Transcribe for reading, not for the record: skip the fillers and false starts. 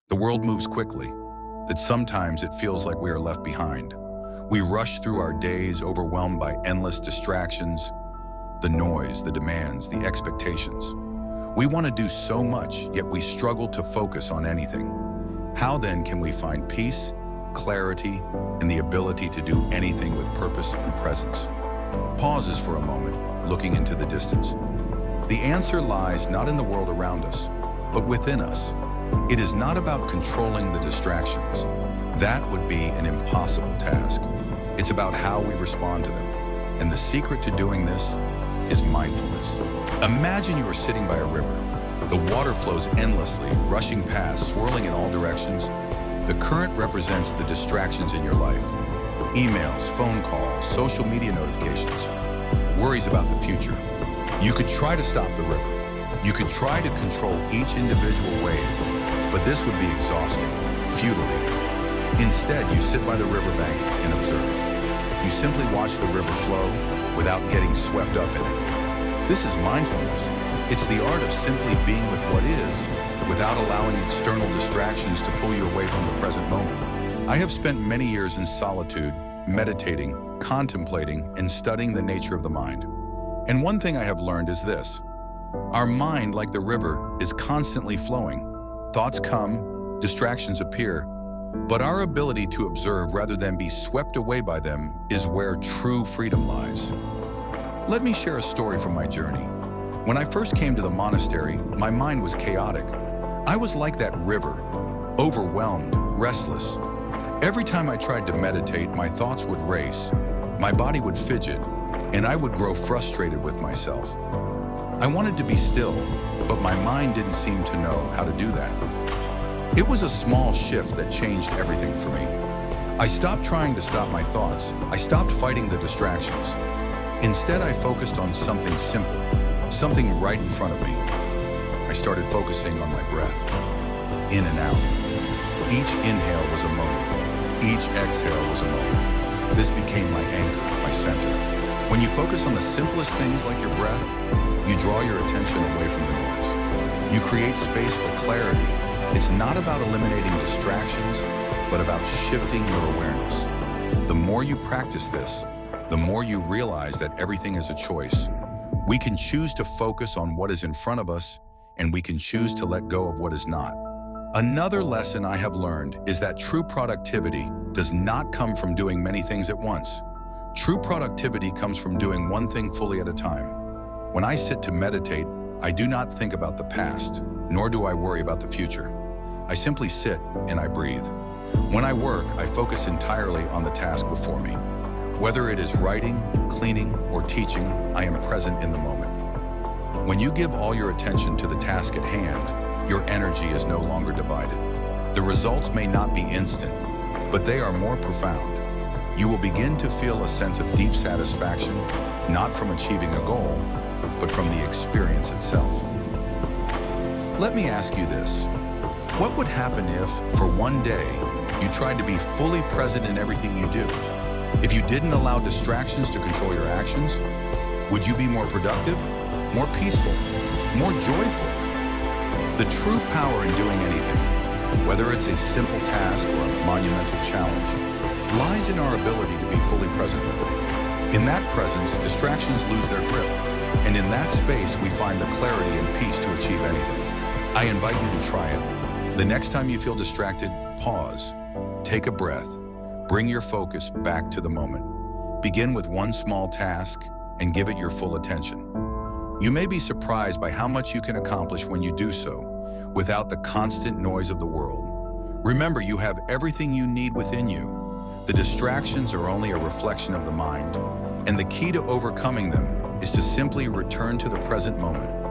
The world moves quickly, that sometimes it feels like we are left behind. We rush through our days overwhelmed by endless distractions, the noise, the demands, the expectations. We want to do so much, yet we struggle to focus on anything. How then can we find peace, clarity, and the ability to do anything with purpose and presence? Pauses for a moment, looking into the distance. The answer lies not in the world around us, but within us. It is not about controlling the distractions. That would be an impossible task. It's about how we respond to them. And the secret to doing this is mindfulness. Imagine you are sitting by a river. The water flows endlessly, rushing past, swirling in all directions. The current represents the distractions in your life. Emails, phone calls, social media notifications, worries about the future. You could try to stop the river. You could try to control each individual wave, but this would be exhausting, futile even. Instead, you sit by the riverbank and observe. You simply watch the river flow without getting swept up in it. This is mindfulness. It's the art of simply being with what is, without allowing external distractions to pull you away from the present moment. I have spent many years in solitude, meditating, contemplating, and studying the nature of the mind. And one thing I have learned is this. Our mind, like the river, is constantly flowing. Thoughts come, distractions appear, but our ability to observe rather than be swept away by them is where true freedom lies. Let me share a story from my journey. When I first came to the monastery, my mind was chaotic. I was like that river, overwhelmed, restless. Every time I tried to meditate, my thoughts would race, my body would fidget, and I would grow frustrated with myself. I wanted to be still, but my mind didn't seem to know how to do that. It was a small shift that changed everything for me. I stopped trying to stop my thoughts. I stopped fighting the distractions. Instead, I focused on something simple, something right in front of me. I started focusing on my breath, in and out. Each inhale was a moment. Each exhale was a moment. This became my anchor, my center. When you focus on the simplest things like your breath, you draw your attention away from the noise. You create space for clarity. It's not about eliminating distractions, but about shifting your awareness. The more you practice this, the more you realize that everything is a choice. We can choose to focus on what is in front of us, and we can choose to let go of what is not. Another lesson I have learned is that true productivity does not come from doing many things at once. True productivity comes from doing one thing fully at a time. When I sit to meditate, I do not think about the past, nor do I worry about the future. I simply sit and I breathe. When I work, I focus entirely on the task before me. Whether it is writing, cleaning, or teaching, I am present in the moment. When you give all your attention to the task at hand, your energy is no longer divided. The results may not be instant, but they are more profound. You will begin to feel a sense of deep satisfaction, not from achieving a goal, but from the experience itself. Let me ask you this. What would happen if, for one day, you tried to be fully present in everything you do? If you didn't allow distractions to control your actions, would you be more productive, more peaceful, more joyful? The true power in doing anything, whether it's a simple task or a monumental challenge, lies in our ability to be fully present with it. In that presence, distractions lose their grip, and in that space, we find the clarity and peace to achieve anything. I invite you to try it. The next time you feel distracted, pause, take a breath, bring your focus back to the moment. Begin with one small task and give it your full attention. You may be surprised by how much you can accomplish when you do so, without the constant noise of the world. Remember, you have everything you need within you. The distractions are only a reflection of the mind, and the key to overcoming them is to simply return to the present moment.